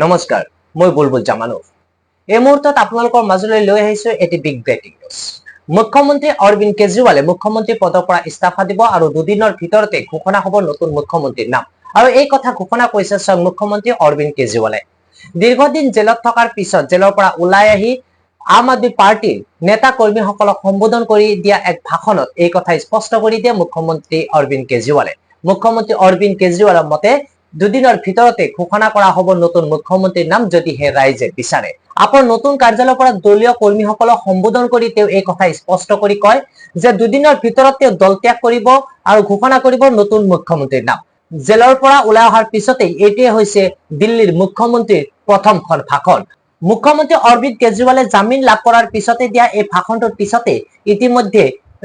নমস্কাৰ, মই বুলবুল জামানুফ। এই মুহূৰ্তত আপোনালোকৰ মাজলৈ লৈ আহিছো এটি বিগ ব্ৰেকিং নিউজ। মুখ্যমন্ত্ৰী অৰবিন্দ কেজৰিৱালে মুখ্যমন্ত্ৰী পদৰ পৰা ইস্তফা দিব আৰু দুদিনৰ ভিতৰতে ঘোষণা হ'ব নতুন মুখ্যমন্ত্ৰীৰ নাম। আৰু এই কথা ঘোষণা কৰিছে স্বয়ং মুখ্যমন্ত্ৰী অৰবিন্দ কেজৰিৱালে। দীৰ্ঘদিন জেলত থকাৰ পিছত জেলৰ পৰা ওলাই আহি আম আদমি পাৰ্টিৰ নেতা কৰ্মীসকলক সম্বোধন কৰি দিয়া এক ভাষণত এই কথা স্পষ্ট কৰি দিয়ে মুখ্যমন্ত্ৰী অৰবিন্দ কেজৰিৱালে। মুখ্যমন্ত্ৰী অৰবিন্দ কেজৰিৱালৰ মতে দুদিনৰ ভিতৰতে ঘোষণা কৰা হ'ব নতুন মুখ্যমন্ত্ৰীৰ নাম যদিহে ৰাইজে বিচাৰে। আপৰ নতুন কাৰ্যালয়ৰ পৰা দলীয় কৰ্মীসকলক সম্বোধন কৰি তেওঁ এই কথা স্পষ্ট কৰি কয় যে দুদিনৰ ভিতৰত তেওঁ দল ত্যাগ কৰিব আৰু ঘোষণা কৰিব নতুন মুখ্যমন্ত্ৰীৰ নাম। জেলৰ পৰা ওলাই অহাৰ পিছতেই এইটোৱে হৈছে দিল্লীৰ মুখ্যমন্ত্ৰীৰ প্ৰথমখন ভাষণ। মুখ্যমন্ত্ৰী অৰবিন্দ কেজৰিৱালে জামিন লাভ কৰাৰ পিছতে দিয়া এই ভাষণটোৰ পিছতে ইতিমধ্যে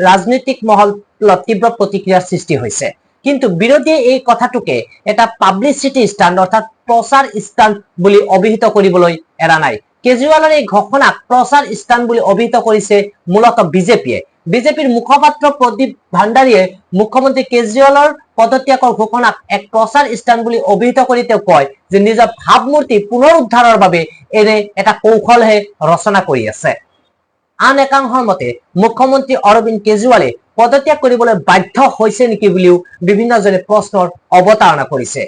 ৰাজনৈতিক মহলত তীব্ৰ প্ৰতিক্ৰিয়াৰ সৃষ্টি হৈছে। কিন্তু বিৰোধীয়ে এই কথাটোকে এটা পাব্লিচিটি ষ্টাণ্ট অৰ্থাৎ প্ৰচাৰ ষ্টাণ্ট বুলি অভিহিত কৰিবলৈ এৰা নাই। কেজৰিৱালৰ এই ঘোষণাক প্ৰচাৰ ষ্টাণ্ট বুলি অভিহিত কৰিছে মূলতঃ বিজেপিয়ে। বিজেপিৰ মুখপাত্ৰ প্ৰদীপ ভাণ্ডাৰীয়ে মুখ্যমন্ত্ৰী কেজৰিৱালৰ পদত্যাগৰ ঘোষণাক এক প্ৰচাৰ ষ্টাণ্ট বুলি অভিহিত কৰি তেওঁ কয় যে নিজৰ ভাৱমূৰ্তি পুনৰ উদ্ধাৰৰ বাবে এনে এটা কৌশলহে ৰচনা কৰি আছে। আন একাংশৰ মতে মুখ্যমন্ত্ৰী অৰবিন্দ কেজৰিৱালে পদত্যাগ কৰিবলৈ বাধ্য হৈছে নেকি বুলিও বিভিন্নজনে প্ৰশ্নৰ অৱতাৰণা কৰিছে।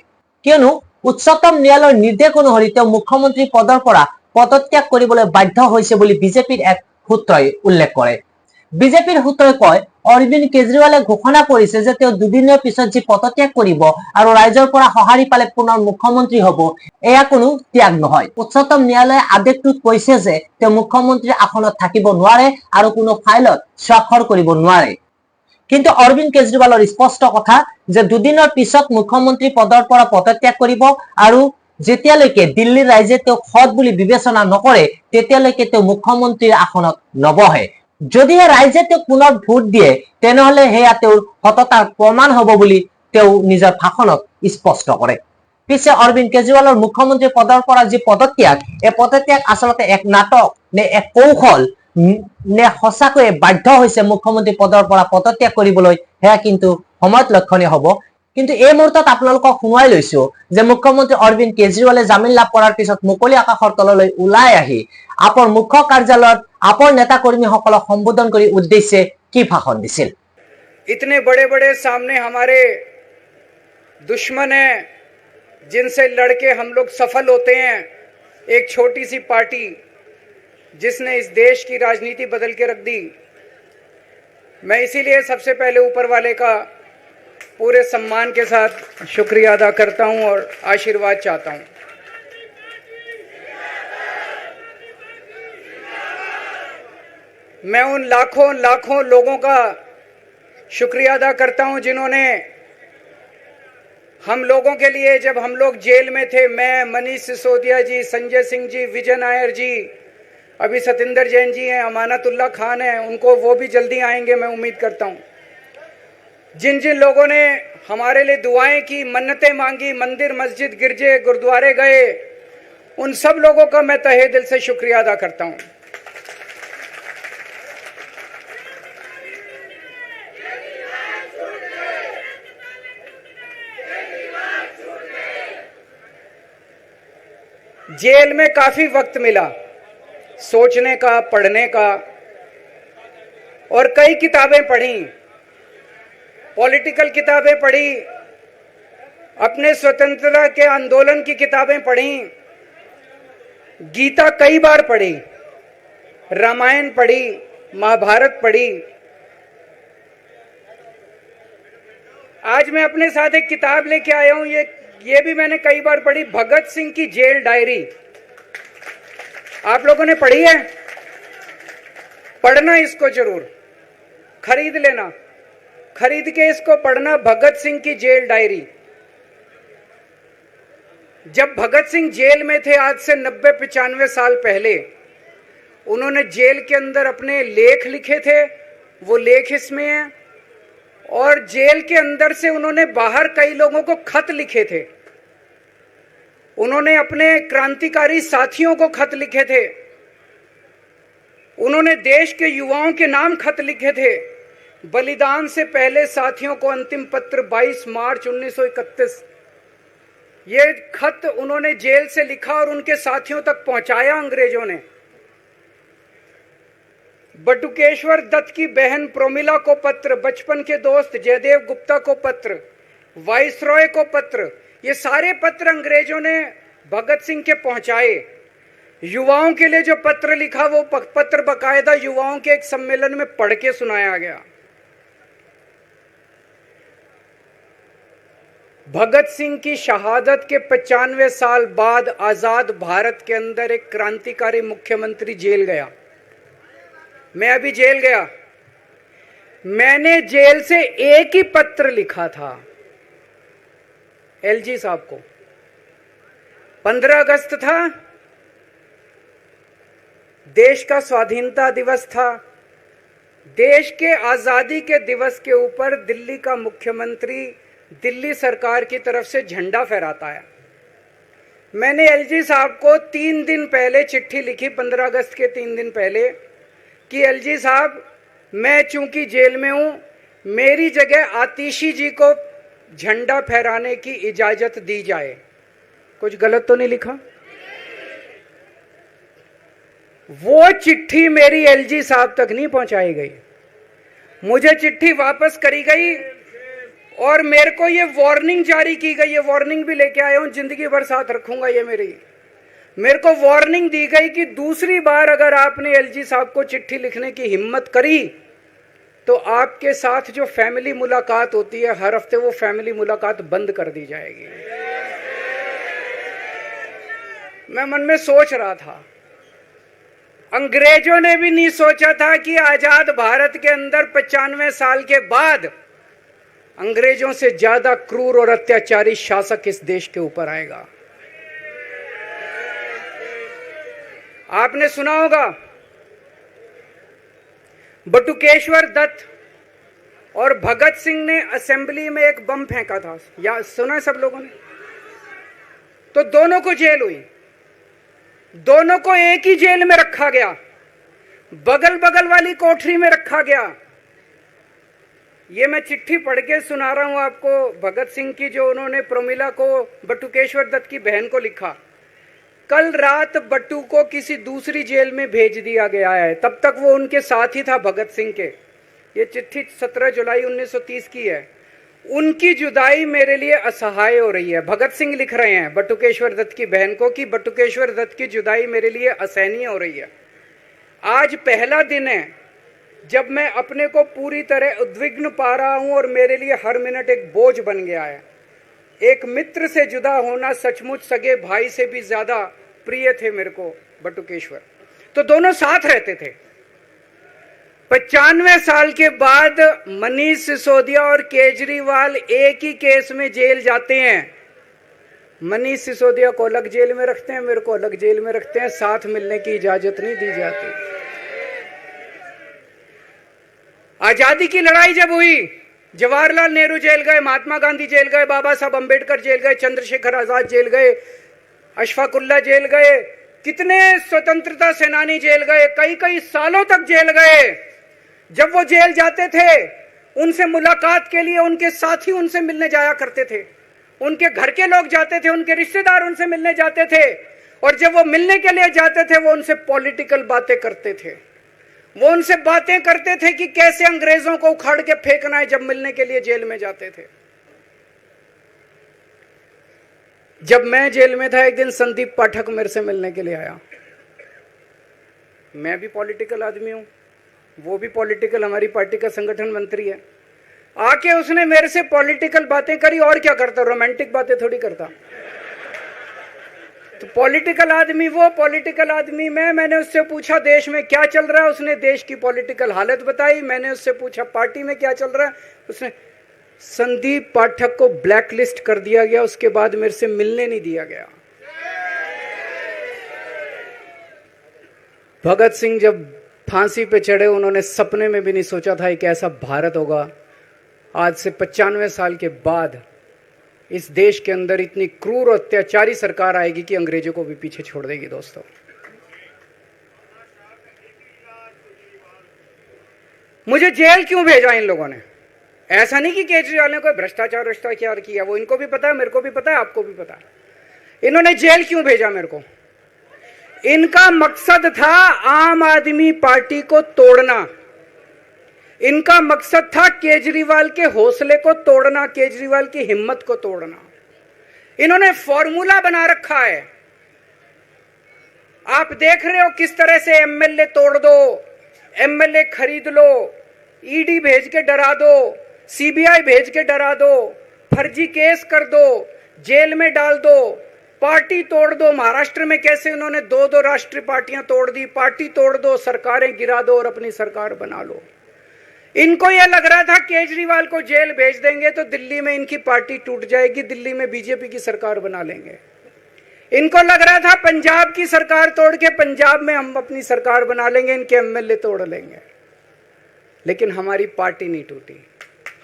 কিয়নো উচ্চতম ন্যায়ালয়ৰ নিৰ্দেশ অনুসৰি তেওঁ মুখ্যমন্ত্ৰী পদৰ পৰা পদত্যাগ কৰিবলৈ বাধ্য হৈছে বুলি বিজেপিৰ এক সূত্ৰই উল্লেখ কৰে। বিজেপিৰ সূত্ৰই কয় অৰবিন্দ কেজৰিৱালে ঘোষণা কৰিছে যে তেওঁ দুদিনৰ পিছত যি পদত্যাগ কৰিব আৰু ৰাইজৰ পৰা সঁহাৰি পালে পুনৰ মুখ্যমন্ত্ৰী হ'ব, এয়া কোনো ত্যাগ নহয়। উচ্চতম ন্যায়ালয়ে আদেশটোত কৈছে যে তেওঁ মুখ্যমন্ত্ৰীৰ আসনত থাকিব নোৱাৰে আৰু কোনো ফাইলত স্বাক্ষৰ কৰিব নোৱাৰে। কিন্তু অৰবিন্দ কেজৰিৱালৰ স্পষ্ট কথা যে দুদিনৰ পিছত মুখ্যমন্ত্ৰী পদৰ পৰা পদত্যাগ কৰিব আৰু যেতিয়ালৈকে দিল্লীৰ ৰাইজে তেওঁক সৎ বুলি বিবেচনা নকৰে তেতিয়ালৈকে তেওঁ মুখ্যমন্ত্ৰীৰ আসনত নবহে। যদিহে ৰাইজে তেওঁক পুনৰ ভোট দিয়ে তেনেহলে সেয়া তেওঁৰ সততাৰ প্ৰমাণ হ'ব বুলি তেওঁ নিজৰ ভাষণত স্পষ্ট কৰে। পিছে অৰবিন্দ কেজৰিৱালৰ মুখ্যমন্ত্ৰী পদৰ পৰা যি পদত্যাগ, এই পদত্যাগ আচলতে এক নাটক নে এক কৌশল নে সঁচাকৈয়ে বাধ্য হৈছে মুখ্যমন্ত্ৰী পদৰ পৰা পদত্যাগ কৰিবলৈ, সেয়া কিন্তু সময়ত লক্ষণীয় হ'ব। কিন্তু এই মুহূৰ্তত আপোনালোকক শুনাই লৈছো যে মুখ্যমন্ত্ৰী অৰবিন্দ কেজৰিৱালে জামিন লাভ কৰাৰ পিছত মুকলি আকাশৰ তললৈ ওলাই আহি আপৰ মুখ্য কাৰ্যালয়ত আপৰ নেতা কৰ্মীসকলক সম্বোধন কৰি উদ্দেশ্যে কি ভাষণ দিছিল। इतने बड़े बड़े सामने हमारे दुश्मन हैं जिनसे लड़के हम लोग सफल होते हैं, एक छोटी सी पार्टी जिसने इस देश की राजनीति बदल के रख दी। मैं इसीलिए सबसे पहले ऊपर वाले का पूरे सम्मान के साथ शुक्रिया अदा करता हूं और आशीर्वाद चाहता हूं। मैं उन लाखों लाखों लोगों का शुक्रिया अदा करता हूं जिन्होंने हम लोगों के लिए, जब हम लोग जेल में थे, मैं, मनीष सिसोदिया जी, संजय सिंह जी, विजय नायर जी, अभी सतिंदर जैन जी हैं, अमानतुल्लाह खान हैं, उनको वो भी जल्दी आएंगे मैं उम्मीद करता हूं। जिन जिन लोगों ने हमारे लिए दुआएं की, मन्नतें मांगी, मंदिर मस्जिद गिरजे गुरुद्वारे गए, उन सब लोगों का मैं तहे दिल से शुक्रिया अदा करता हूं। जेल में काफी वक्त मिला सोचने का, पढ़ने का, और कई किताबें पढ़ी, पॉलिटिकल किताबें पढ़ी, अपने स्वतंत्रता के आंदोलन की किताबें पढ़ी, गीता कई बार पढ़ी, रामायण पढ़ी, महाभारत पढ़ी। आज मैं अपने साथ एक किताब लेके आया हूं, ये भी मैंने कई बार पढ़ी, भगत सिंह की जेल डायरी। आप लोगों ने पढ़ी है? पढ़ना इसको जरूर, खरीद लेना, खरीद के इसको पढ़ना, भगत सिंह की जेल डायरी। जब भगत सिंह जेल में थे आज से 90-95 साल पहले, उन्होंने जेल के अंदर अपने लेख लिखे थे, वो लेख इसमें हैं। और जेल के अंदर से उन्होंने बाहर कई लोगों को खत लिखे थे, उन्होंने अपने क्रांतिकारी साथियों को खत लिखे थे, उन्होंने देश के युवाओं के नाम खत लिखे थे। बलिदान से पहले साथियों को अंतिम पत्र 22 मार्च 1931। ये खत उन्होंने जेल से लिखा और उनके साथियों तक पहुंचाया अंग्रेजों ने। बटुकेश्वर दत्त की बहन प्रोमिला को पत्र, बचपन के दोस्त जयदेव गुप्ता को पत्र, वाइसरॉय को पत्र, ये सारे पत्र अंग्रेजों ने भगत सिंह के पहुंचाए। युवाओं के लिए जो पत्र लिखा वो पत्र बकायदा युवाओं के एक सम्मेलन में पढ़ के सुनाया गया। भगत सिंह की शहादत के 95 साल बाद आजाद भारत के अंदर एक क्रांतिकारी मुख्यमंत्री जेल गया। मैं अभी जेल गया, मैंने जेल से एक ही पत्र लिखा था एलजी साहब को। 15 अगस्त था, देश का स्वाधीनता दिवस था। देश के आजादी के दिवस के ऊपर दिल्ली का मुख्यमंत्री दिल्ली सरकार की तरफ से झंडा फहराता है। मैंने एलजी साहब को 3 दिन पहले चिट्ठी लिखी, 15 अगस्त के 3 दिन पहले, कि एलजी साहब, मैं चूंकि जेल में हूं, मेरी जगह आतिशी जी को झंडा फहराने की इजाजत दी जाए। कुछ गलत तो नहीं लिखा? वो चिट्ठी मेरी एलजी साहब तक नहीं पहुंचाई गई, मुझे चिट्ठी वापस करी गई और मेरे को ये वार्निंग जारी की गई। ये वार्निंग भी लेके आया हूं, जिंदगी भर साथ रखूंगा ये मेरे को वार्निंग दी गई कि दूसरी बार अगर आपने एलजी साहब को चिट्ठी लिखने की हिम्मत करी तो आपके साथ जो फैमिली मुलाकात होती है हर हफ्ते, वो फैमिली मुलाकात बंद कर दी जाएगी। मैं मन में सोच रहा था, अंग्रेजों ने भी नहीं सोचा था कि आजाद भारत के अंदर 95 साल के बाद अंग्रेजों से ज्यादा क्रूर और अत्याचारी शासक इस देश के ऊपर आएगा। आपने सुना होगा बटुकेश्वर दत्त और भगत सिंह ने असेंबली में एक बम फेंका था, या सुना सब लोगों ने? तो दोनों को जेल हुई, दोनों को एक ही जेल में रखा गया, बगल बगल वाली कोठरी में रखा गया। ये मैं चिट्ठी पढ़ के सुना रहा हूं आपको भगत सिंह की, जो उन्होंने प्रोमिला को, बटुकेश्वर दत्त की बहन को लिखा। कल रात बट्टू को किसी दूसरी जेल में भेज दिया गया है, तब तक वो उनके साथ ही था भगत सिंह के। ये चिट्ठी 17 जुलाई 1930 की है। उनकी जुदाई मेरे लिए असहाय हो रही है। भगत सिंह लिख रहे हैं बटुकेश्वर दत्त की बहन को कि बटुकेश्वर दत्त की जुदाई मेरे लिए असहनीय हो रही है। आज पहला दिन है जब मैं अपने को पूरी तरह उद्विग्न पा रहा हूं और मेरे लिए हर मिनट एक बोझ बन गया है। एक मित्र से जुदा होना सचमुच सगे भाई से भी ज्यादा प्रिय थे मेरे को बटुकेश्वर। तो दोनों साथ रहते थे। 95 साल के बाद मनीष सिसोदिया और केजरीवाल एक ही केस में जेल जाते हैं। मनीष सिसोदिया को अलग जेल में रखते हैं, मेरे को अलग जेल में रखते हैं, साथ मिलने की इजाजत नहीं दी जाती। आजादी की लड़ाई जब हुई, जवाहरलाल नेहरू जेल गए, महात्मा गांधी जेल गए, बाबा साहब अंबेडकर जेल गए, चंद्रशेखर आजाद जेल गए, अशफाकुल्ला जेल गए, कितने स्वतंत्रता सेनानी जेल गए, कई कई सालों तक जेल गए। जब वो जेल जाते थे, उनसे मुलाकात के लिए उनके साथी उनसे मिलने जाया करते थे, उनके घर के लोग जाते थे, उनके रिश्तेदार उनसे मिलने जाते थे, और जब वो मिलने के लिए जाते थे वो उनसे पॉलिटिकल बातें करते थे। वो उनसे बातें करते थे कि कैसे अंग्रेजों को उखाड़ के फेंकना है। जब मिलने के लिए जेल में जाते थे, जब मैं जेल में था, एक दिन संदीप पाठक मेरे से मिलने के लिए आया। मैं भी पॉलिटिकल आदमी हूं, वो भी पॉलिटिकल, हमारी पार्टी का संगठन मंत्री है। आके उसने मेरे से पॉलिटिकल बातें करी। और क्या करता, रोमांटिक बातें थोड़ी करता। तो पॉलिटिकल आदमी वो, पॉलिटिकल आदमी मैंने उससे पूछा देश में क्या चल रहा है, उसने देश की पॉलिटिकल हालत बताई। मैंने उससे पूछा पार्टी में क्या चल रहा है, उसने, संदीप पाठक को ब्लैकलिस्ट कर दिया गया, उसके बाद मेरे से मिलने नहीं दिया गया। भगत सिंह जब फांसी पे चढ़े, उन्होंने सपने में भी नहीं सोचा था कि ऐसा भारत होगा। आज से 95 साल के बाद इस देश के अंदर इतनी क्रूर और अत्याचारी सरकार आएगी कि अंग्रेजों को भी पीछे छोड़ देगी। दोस्तों, मुझे जेल क्यों भेजा इन लोगों ने? ऐसा नहीं कि केजरीवाल ने कोई भ्रष्टाचार किया, वो इनको भी पता है, मेरे को भी पता है, आपको भी पता है। इन्होंने जेल क्यों भेजा मेरे को? इनका मकसद था आम आदमी पार्टी को तोड़ना। इनका मकसद था केजरीवाल के हौसले को तोड़ना, केजरीवाल की हिम्मत को तोड़ना। इन्होंने फॉर्मूला बना रखा है। आप देख रहे हो किस तरह से एमएलए तोड़ दो, एमएलए खरीद लो, ईडी भेज के डरा दो, सीबीआई भेज के डरा दो, फर्जी केस कर दो, जेल में डाल दो, पार्टी तोड़ दो। महाराष्ट्र में कैसे उन्होंने दो दो राष्ट्रीय पार्टियां तोड़ दी, पार्टी तोड़ दो, सरकारें गिरा दो और अपनी सरकार बना लो। इनको यह लग रहा था केजरीवाल को जेल भेज देंगे तो दिल्ली में इनकी पार्टी टूट जाएगी, दिल्ली में बीजेपी की सरकार बना लेंगे। इनको लग रहा था पंजाब की सरकार तोड़ के पंजाब में हम अपनी सरकार बना लेंगे, इनके एमएलए तोड़ लेंगे। लेकिन हमारी पार्टी नहीं टूटी,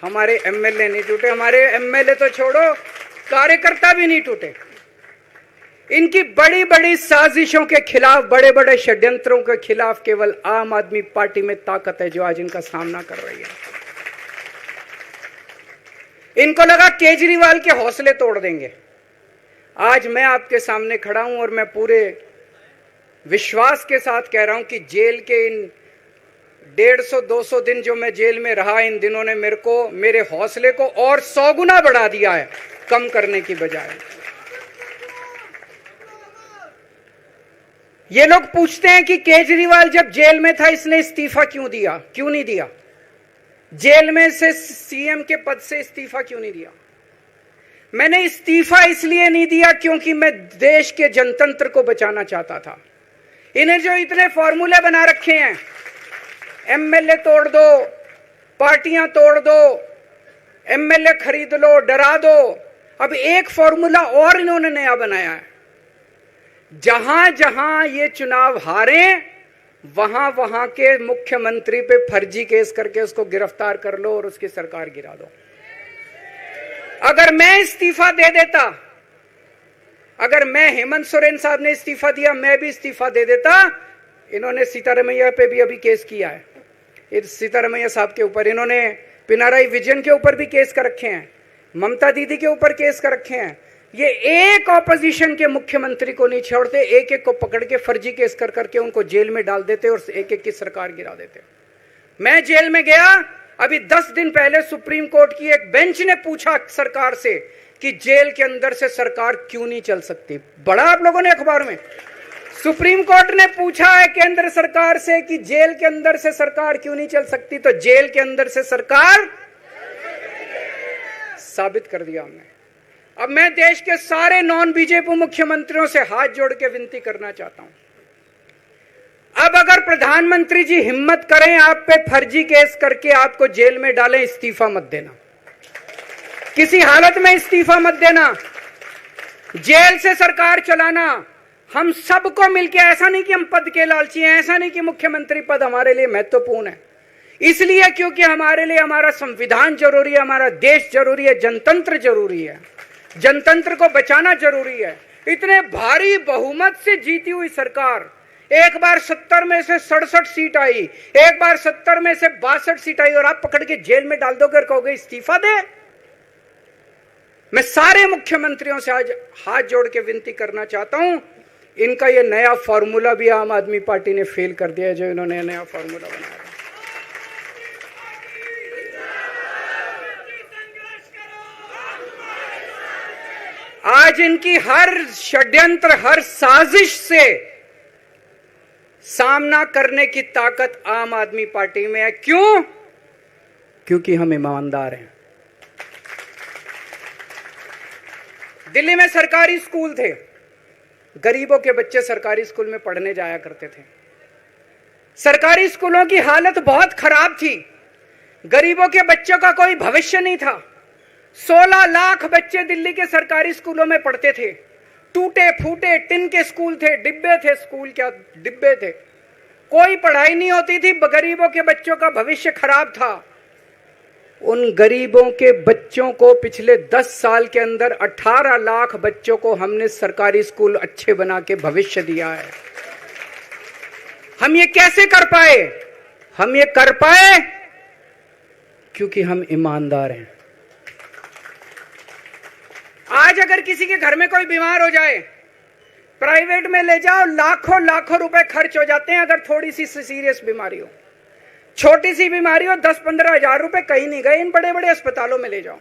हमारे एमएलए नहीं टूटे, हमारे एमएलए तो छोड़ो, कार्यकर्ता भी नहीं टूटे। इनकी बड़ी बड़ी साजिशों के खिलाफ, बड़े बड़े षड्यंत्रों के खिलाफ केवल आम आदमी पार्टी में ताकत है जो आज इनका सामना कर रही है। इनको लगा केजरीवाल के हौसले तोड़ देंगे। आज मैं आपके सामने खड़ा हूं और मैं पूरे विश्वास के साथ कह रहा हूं कि जेल के इन 150-200 दिन जो मैं जेल में रहा, इन दिनों ने मेरे हौसले को और 100 गुना बढ़ा दिया है, कम करने की बजाय। ये लोग पूछते हैं कि केजरीवाल जब जेल में था इसने इस्तीफा क्यों दिया, क्यों नहीं दिया? जेल में से सीएम के पद से इस्तीफा क्यों नहीं दिया? मैंने इस्तीफा इसलिए नहीं दिया क्योंकि मैं देश के जनतंत्र को बचाना चाहता था। इन्हें जो इतने फॉर्मूले बना रखे हैं, एमएलए तोड़ दो, पार्टियां तोड़ दो, एमएलए खरीद लो, डरा दो। अब एक फॉर्मूला और इन्होंने नया बनाया है। जहां जहां ये चुनाव हारे वहां वहां के मुख्यमंत्री पे फर्जी केस करके उसको गिरफ्तार कर लो और उसकी सरकार गिरा दो। अगर मैं इस्तीफा दे देता, अगर मैं, हेमंत सोरेन साहब ने इस्तीफा दिया, मैं भी इस्तीफा दे देता। इन्होंने सीतारमैया पे भी अभी केस किया है, सीतारमैया साहब के ऊपर। इन्होंने पिनाराई विजयन के ऊपर भी केस कर रखे हैं, ममता दीदी के ऊपर केस कर रखे हैं। ये एक ऑपोजिशन के मुख्यमंत्री को नहीं छोड़ते, एक एक को पकड़ के फर्जी केस कर करके उनको जेल में डाल देते और एक एक की सरकार गिरा देते। मैं जेल में गया, अभी 10 दिन पहले सुप्रीम कोर्ट की एक बेंच ने पूछा सरकार से कि जेल के अंदर से सरकार क्यों नहीं चल सकती। बड़ा आप लोगों ने अखबार में, सुप्रीम कोर्ट ने पूछा है केंद्र सरकार से कि जेल के अंदर से सरकार क्यों नहीं चल सकती, तो जेल के अंदर से सरकार साबित कर दिया हमने। अब मैं देश के सारे नॉन बीजेपी मुख्यमंत्रियों से हाथ जोड़ के विनती करना चाहता हूं, अब अगर प्रधानमंत्री जी हिम्मत करें आप पे फर्जी केस करके आपको जेल में डालें, इस्तीफा मत देना, किसी हालत में इस्तीफा मत देना। जेल से सरकार चलाना हम सबको मिलकर, ऐसा नहीं कि हम पद के लालची हैं, ऐसा नहीं कि मुख्यमंत्री पद हमारे लिए महत्वपूर्ण है, इसलिए क्योंकि हमारे लिए हमारा संविधान जरूरी है, हमारा देश जरूरी है, जनतंत्र जरूरी है, जनतंत्र को बचाना जरूरी है। इतने भारी बहुमत से जीती हुई सरकार, एक बार 70 में से 67 सीट आई, एक बार 70 में से 62 सीट आई, और आप पकड़ के जेल में डाल दोगे और कहोगे इस्तीफा दे। मैं सारे मुख्यमंत्रियों से आज हाथ जोड़ के विनती करना चाहता हूं, इनका ये नया फॉर्मूला भी आम आदमी पार्टी ने फेल कर दिया है, जो इन्होंने नया फॉर्मूला बनाया। आज इनकी हर षड्यंत्र, हर साजिश से सामना करने की ताकत आम आदमी पार्टी में है। क्यों? क्योंकि हम ईमानदार हैं। दिल्ली में सरकारी स्कूल थे, गरीबों के बच्चे सरकारी स्कूल में पढ़ने जाया करते थे। सरकारी स्कूलों की हालत बहुत खराब थी, गरीबों के बच्चों का कोई भविष्य नहीं था। 16 लाख बच्चे दिल्ली के सरकारी स्कूलों में पढ़ते थे। टूटे फूटे टिन के स्कूल थे, डिब्बे थे, स्कूल क्या डिब्बे थे, कोई पढ़ाई नहीं होती थी, गरीबों के बच्चों का भविष्य खराब था। उन गरीबों के बच्चों को पिछले 10 साल के अंदर 18 लाख बच्चों को हमने सरकारी स्कूल अच्छे बना के भविष्य दिया है। हम ये कैसे कर पाए? हम ये कर पाए क्योंकि हम ईमानदार हैं। आज अगर किसी के घर में कोई बीमार हो जाए, प्राइवेट में ले जाओ, लाखों लाखों रुपए खर्च हो जाते हैं। अगर थोड़ी सी सीरियस बीमारी हो, छोटी सी बीमारी हो, 10-15 हजार रुपए कहीं नहीं गए, इन बड़े बड़े अस्पतालों में ले जाओ।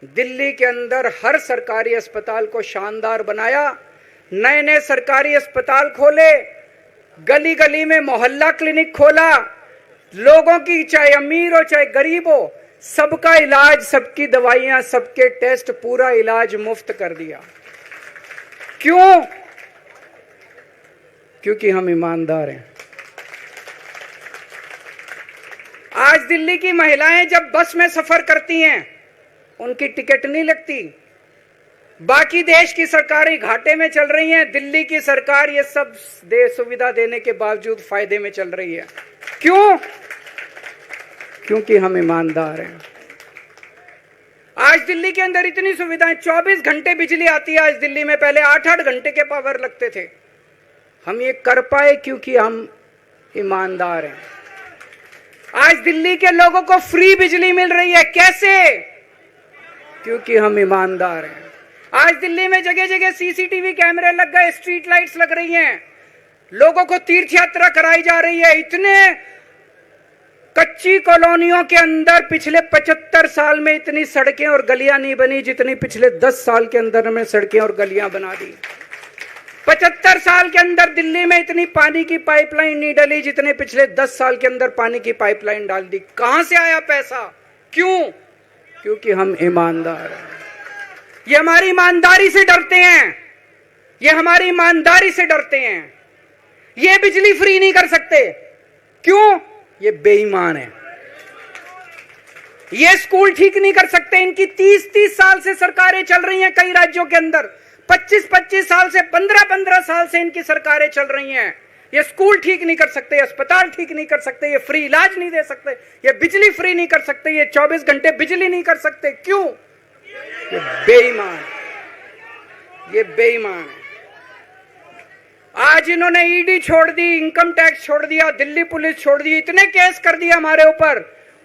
दिल्ली के अंदर हर सरकारी अस्पताल को शानदार बनाया, नए नए सरकारी अस्पताल खोले, गली गली में मोहल्ला क्लिनिक खोला, लोगों की चाहे अमीर हो चाहे गरीब हो, सबका इलाज, सबकी दवाइयां, सबके टेस्ट, पूरा इलाज मुफ्त कर दिया। क्यों? क्योंकि हम ईमानदार हैं। आज दिल्ली की महिलाएं जब बस में सफर करती हैं, उनकी टिकट नहीं लगती। बाकी देश की सरकारें घाटे में चल रही हैं, दिल्ली की सरकार ये सब सुविधा देने के बावजूद फायदे में चल रही है। क्यों? क्योंकि हम ईमानदार हैं। आज दिल्ली के अंदर इतनी सुविधाएं, 24 घंटे बिजली आती है आज दिल्ली में, पहले 8-8 घंटे के पावर लगते थे। हम ये कर पाए क्योंकि हम ईमानदार हैं। आज दिल्ली के लोगों को फ्री बिजली मिल रही है, कैसे? क्योंकि हम ईमानदार हैं। आज दिल्ली में जगह जगह सीसीटीवी कैमरे लग गए, स्ट्रीट लाइट्स लग रही हैं, लोगों को तीर्थ यात्रा कराई जा रही है। इतने कच्ची कॉलोनियों के अंदर पिछले 75 साल में इतनी सड़कें और गलियां नहीं बनी जितनी पिछले 10 साल के अंदर में सड़कें और गलियां बना दी। 75 साल के अंदर दिल्ली में इतनी पानी की पाइपलाइन नहीं डली जितने पिछले 10 साल के अंदर पानी की पाइपलाइन डाल दी। कहां से आया पैसा? क्यों? क्योंकि हम ईमानदार हैं। ये हमारी ईमानदारी से डरते हैं, ये हमारी ईमानदारी से डरते हैं। ये बिजली फ्री नहीं कर सकते, क्यों? ये बेईमान है। ये स्कूल ठीक नहीं कर सकते, इनकी 30-30 साल से सरकारें चल रही हैं कई राज्यों के अंदर, 25-25 साल से, 15-15 साल से इनकी सरकारें चल रही हैं। ये स्कूल ठीक नहीं कर सकते, अस्पताल ठीक नहीं कर सकते, ये फ्री इलाज नहीं दे सकते, ये बिजली फ्री नहीं कर सकते, ये 24 घंटे बिजली नहीं कर सकते। क्यों? ये बेईमान, ये बेईमान है। आज इन्होंने ईडी छोड़ दी, इनकम टैक्स छोड़ दिया, दिल्ली पुलिस छोड़ दी, इतने केस कर दिया हमारे ऊपर,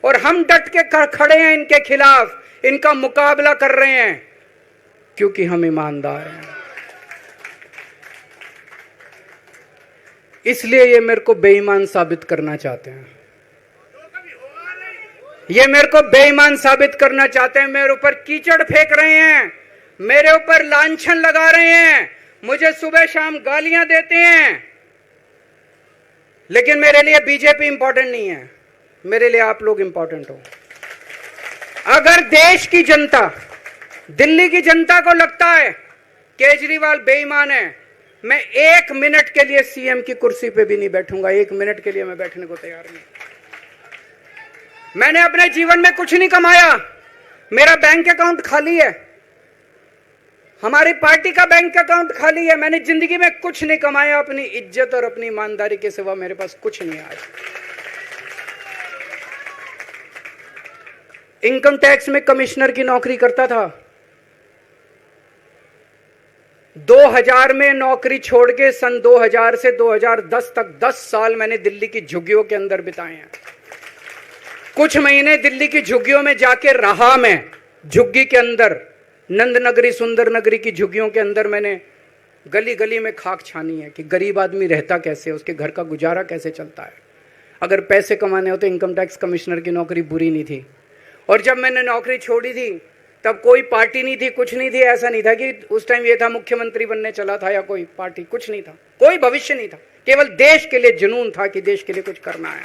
और हम डट के खड़े हैं इनके खिलाफ, इनका मुकाबला कर रहे हैं क्योंकि हम ईमानदार हैं। इसलिए ये मेरे को बेईमान साबित करना चाहते हैं, ये मेरे को बेईमान साबित करना चाहते हैं। मेरे ऊपर कीचड़ फेंक रहे हैं, मेरे ऊपर लांछन लगा रहे हैं, मुझे सुबह शाम गालियां देते हैं। लेकिन मेरे लिए बीजेपी इंपॉर्टेंट नहीं है, मेरे लिए आप लोग इंपॉर्टेंट हो। अगर देश की जनता, दिल्ली की जनता को लगता है केजरीवाल बेईमान है, मैं 1 मिनट के लिए सीएम की कुर्सी पे भी नहीं बैठूंगा। 1 मिनट के लिए मैं बैठने को तैयार नहीं। मैंने अपने जीवन में कुछ नहीं कमाया, मेरा बैंक अकाउंट खाली है, हमारी पार्टी का बैंक अकाउंट खाली है। मैंने जिंदगी में कुछ नहीं कमाया, अपनी इज्जत और अपनी ईमानदारी के सिवा मेरे पास कुछ नहीं आया। इनकम टैक्स में कमिश्नर की नौकरी करता था, 2000 में नौकरी छोड़ के सन 2000 से 2010 तक 10 साल मैंने दिल्ली की झुग्गियों के अंदर बिताए हैं। कुछ महीने दिल्ली की झुग्गियों में जाके रहा मैं, झुग्गी के अंदर, नंद नगरी, सुंदर नगरी की झुग्गियों के अंदर मैंने गली गली में खाक छानी है कि गरीब आदमी रहता कैसे, उसके घर का गुजारा कैसे चलता है। अगर पैसे कमाने हो तो इनकम टैक्स कमिश्नर की नौकरी बुरी नहीं थी। और जब मैंने नौकरी छोड़ी थी तब कोई पार्टी नहीं थी, कुछ नहीं थी। ऐसा नहीं था कि उस टाइम ये था मुख्यमंत्री बनने चला था या कोई पार्टी, कुछ नहीं था, कोई भविष्य नहीं था, केवल देश के लिए जुनून था कि देश के लिए कुछ करना है,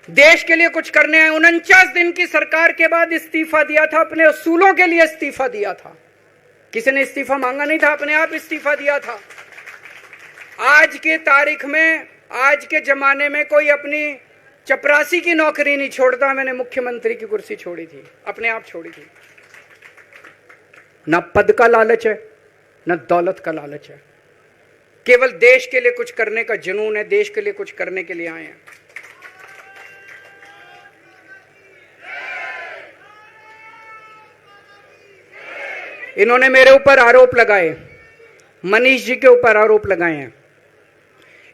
देश के लिए कुछ करने हैं। 49 दिन की सरकार के बाद इस्तीफा दिया था, अपने असूलों के लिए इस्तीफा दिया था, किसी ने इस्तीफा मांगा नहीं था, अपने आप इस्तीफा दिया था। आज के तारीख में, आज के जमाने में कोई अपनी चपरासी की नौकरी नहीं छोड़ता। मैंने मुख्यमंत्री की कुर्सी छोड़ी थी, अपने आप छोड़ी थी। ना पद का लालच है, ना दौलत का लालच है, केवल देश के लिए कुछ करने का जुनून है, देश के लिए कुछ करने के लिए आए हैं। इन्होंने मेरे ऊपर आरोप लगाए, मनीष जी के ऊपर आरोप लगाए हैं।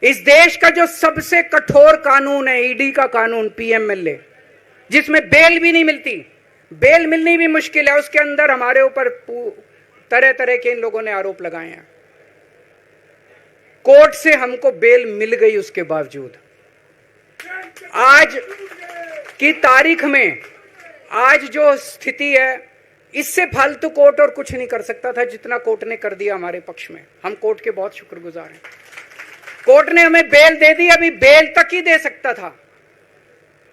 इस देश का जो सबसे कठोर कानून है ईडी का कानून, पीएमएलए, जिसमें बेल भी नहीं मिलती, बेल मिलनी भी मुश्किल है, उसके अंदर हमारे ऊपर तरह तरह के इन लोगों ने आरोप लगाए हैं। कोर्ट से हमको बेल मिल गई, उसके बावजूद आज की तारीख में आज जो स्थिति है, इससे फालतू कोर्ट और कुछ नहीं कर सकता था जितना कोर्ट ने कर दिया हमारे पक्ष में। हम कोर्ट के बहुत शुक्रगुजार हैं। कोर्ट ने हमें बेल दे दी, अभी बेल तक ही दे सकता था।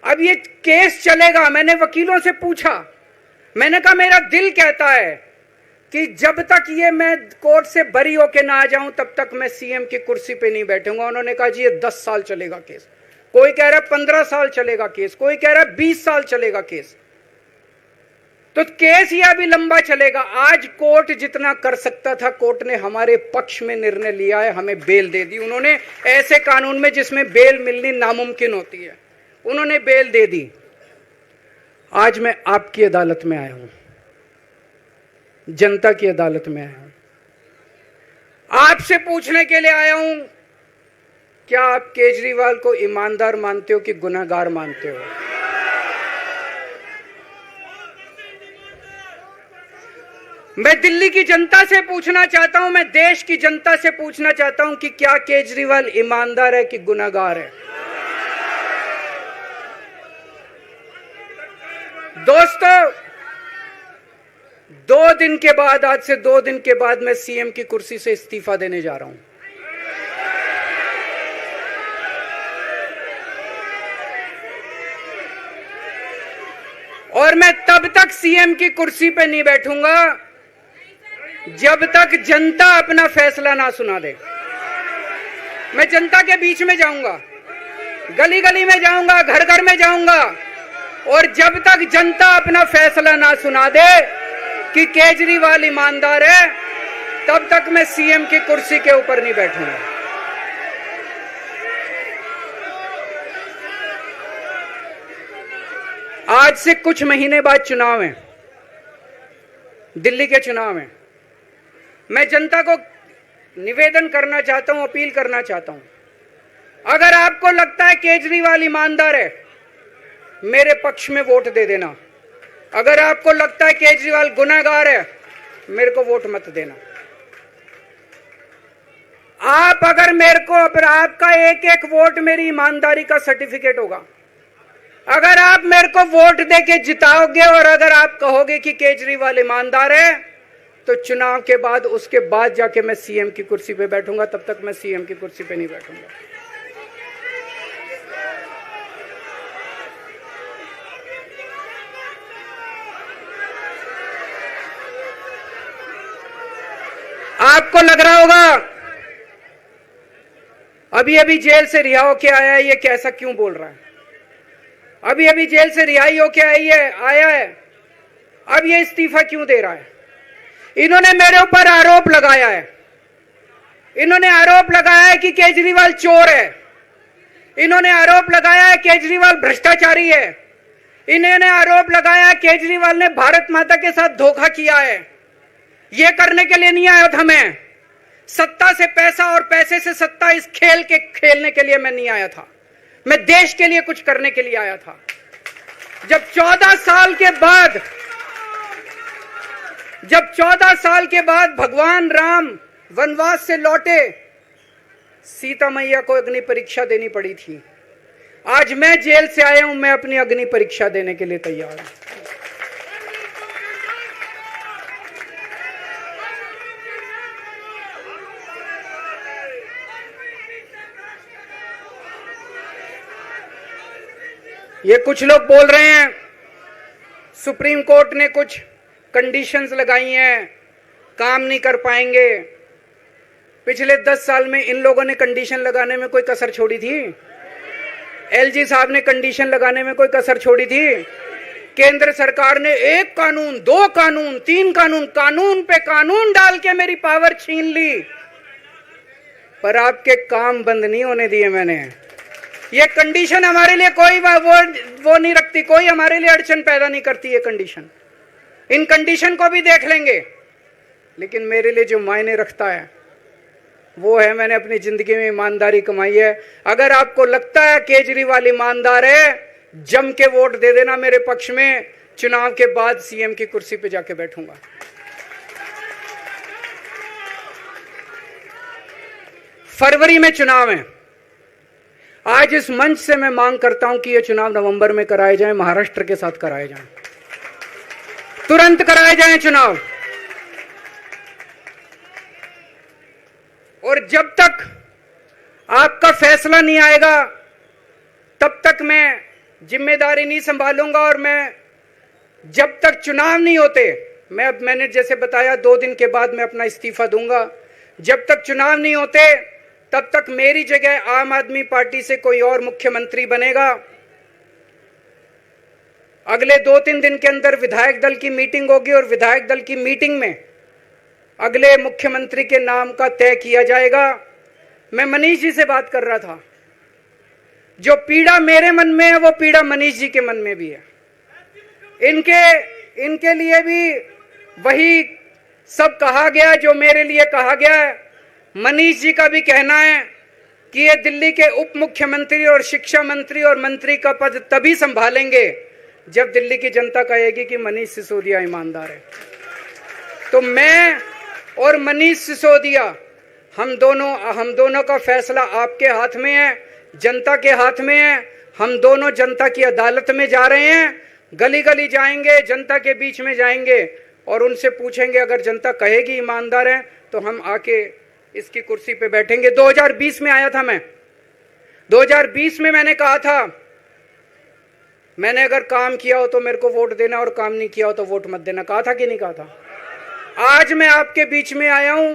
अब ये केस चलेगा। मैंने वकीलों से पूछा, मैंने कहा मेरा दिल कहता है कि जब तक ये मैं कोर्ट से बरी होके ना आ जाऊं तब तक मैं सीएम की कुर्सी पे नहीं बैठूंगा। उन्होंने कहा जी ये 10 साल चलेगा केस, कोई कह रहा है 15 साल चलेगा केस, कोई कह रहा है 20 साल चलेगा केस। तो केस ये अभी लंबा चलेगा। आज कोर्ट जितना कर सकता था, कोर्ट ने हमारे पक्ष में निर्णय लिया है, हमें बेल दे दी। उन्होंने ऐसे कानून में जिसमें बेल मिलनी नामुमकिन होती है, उन्होंने बेल दे दी। आज मैं आपकी अदालत में आया हूं, जनता की अदालत में आया हूं, आपसे पूछने के लिए आया हूं, क्या आप केजरीवाल को ईमानदार मानते हो कि गुनहगार मानते हो? मैं दिल्ली की जनता से पूछना चाहता हूं, मैं देश की जनता से पूछना चाहता हूं कि क्या केजरीवाल ईमानदार है कि गुनहगार है? दोस्तों, 2 दिन के बाद, आज से 2 दिन के बाद मैं सीएम की कुर्सी से इस्तीफा देने जा रहा हूं। और मैं तब तक सीएम की कुर्सी पे नहीं बैठूंगा जब तक जनता अपना फैसला ना सुना दे। मैं जनता के बीच में जाऊंगा, गली गली में जाऊंगा, घर घर में जाऊंगा, और जब तक जनता अपना फैसला ना सुना दे कि केजरीवाल ईमानदार है, तब तक मैं सीएम की कुर्सी के ऊपर नहीं बैठूंगा। आज से कुछ महीने बाद चुनाव है, दिल्ली के चुनाव है। मैं जनता को निवेदन करना चाहता हूं, अपील करना चाहता हूं, अगर आपको लगता है केजरीवाल ईमानदार है, मेरे पक्ष में वोट दे देना। अगर आपको लगता है केजरीवाल गुनहगार है, मेरे को वोट मत देना। आप अगर मेरे को, आपका एक एक वोट मेरी ईमानदारी का सर्टिफिकेट होगा। अगर आप मेरे को वोट देके जिताओगे और अगर आप कहोगे कि केजरीवाल ईमानदार है, तो चुनाव के बाद, उसके बाद जाके मैं सीएम की कुर्सी पे बैठूंगा। तब तक मैं सीएम की कुर्सी पे नहीं बैठूंगा। आपको लग रहा होगा अभी अभी जेल से रिहा होके आया है, ये कैसा क्यों बोल रहा है? अभी अभी जेल से रिहाई होके आया है, अब ये इस्तीफा क्यों दे रहा है? इन्होंने मेरे ऊपर आरोप लगाया है, इन्होंने आरोप लगाया है कि केजरीवाल चोर है, इन्होंने आरोप लगाया है केजरीवाल भ्रष्टाचारी है, इन्होंने आरोप लगाया है केजरीवाल ने भारत माता के साथ धोखा किया है। ये करने के लिए नहीं आया था मैं, सत्ता से पैसा और पैसे से सत्ता, इस खेल के खेलने के लिए मैं नहीं आया था। मैं देश के लिए कुछ करने के लिए आया था। जब 14 साल के बाद भगवान राम वनवास से लौटे, सीता मैया को अग्नि परीक्षा देनी पड़ी थी। आज मैं जेल से आया हूं, मैं अपनी अग्नि परीक्षा देने के लिए तैयार हूं। ये कुछ लोग बोल रहे हैं सुप्रीम कोर्ट ने कुछ कंडीशंस लगाई हैं, काम नहीं कर पाएंगे। पिछले 10 साल में इन लोगों ने कंडीशन लगाने में कोई कसर छोड़ी थी? एलजी साहब ने कंडीशन लगाने में कोई कसर छोड़ी थी? केंद्र सरकार ने 1 कानून, 2 कानून, 3 कानून, कानून पे कानून डाल के मेरी पावर छीन ली, पर आपके काम बंद नहीं होने दिए मैंने। ये कंडीशन हमारे लिए कोई वो नहीं रखती, कोई हमारे लिए अड़चन पैदा नहीं करती ये कंडीशन। इन कंडीशन को भी देख लेंगे, लेकिन मेरे लिए जो मायने रखता है वो है मैंने अपनी जिंदगी में ईमानदारी कमाई है। अगर आपको लगता है केजरीवाल ईमानदार है, जम के वोट दे देना मेरे पक्ष में। चुनाव के बाद सीएम की कुर्सी पे जाके बैठूंगा। फरवरी में चुनाव है। आज इस मंच से मैं मांग करता हूं कि ये चुनाव नवंबर में कराए जाएं, महाराष्ट्र के साथ कराए जाएं, तुरंत कराए जाएं चुनाव। और जब तक आपका फैसला नहीं आएगा तब तक मैं जिम्मेदारी नहीं संभालूंगा। और मैं जब तक चुनाव नहीं होते, मैंने जैसे बताया 2 दिन के बाद मैं अपना इस्तीफा दूंगा। जब तक चुनाव नहीं होते तब तक मेरी जगह आम आदमी पार्टी से कोई और मुख्यमंत्री बनेगा। अगले 2-3 दिन के अंदर विधायक दल की मीटिंग होगी और विधायक दल की मीटिंग में अगले मुख्यमंत्री के नाम का तय किया जाएगा। मैं मनीष जी से बात कर रहा था, जो पीड़ा मेरे मन में है वो पीड़ा मनीष जी के मन में भी है। इनके लिए भी वही सब कहा गया जो मेरे लिए कहा गया है। मनीष जी का भी कहना है कि ये दिल्ली के उप मुख्यमंत्री और शिक्षा मंत्री और मंत्री का पद तभी संभालेंगे जब दिल्ली की जनता कहेगी कि मनीष सिसोदिया ईमानदार है। तो मैं और मनीष सिसोदिया, हम दोनों का फैसला आपके हाथ में है, जनता के हाथ में है। हम दोनों जनता की अदालत में जा रहे हैं, गली गली जाएंगे, जनता के बीच में जाएंगे और उनसे पूछेंगे, अगर जनता कहेगी ईमानदार है तो हम आके इसकी कुर्सी पे बैठेंगे। 2020 में आया था मैं, 2020 में मैंने कहा था, मैंने अगर काम किया हो तो मेरे को वोट देना और काम नहीं किया हो तो वोट मत देना। कहा था कि नहीं कहा था? आज मैं आपके बीच में आया हूं,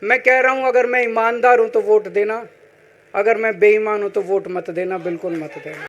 मैं कह रहा हूं अगर मैं ईमानदार हूं तो वोट देना, अगर मैं बेईमान हूं तो वोट मत देना, बिल्कुल मत देना।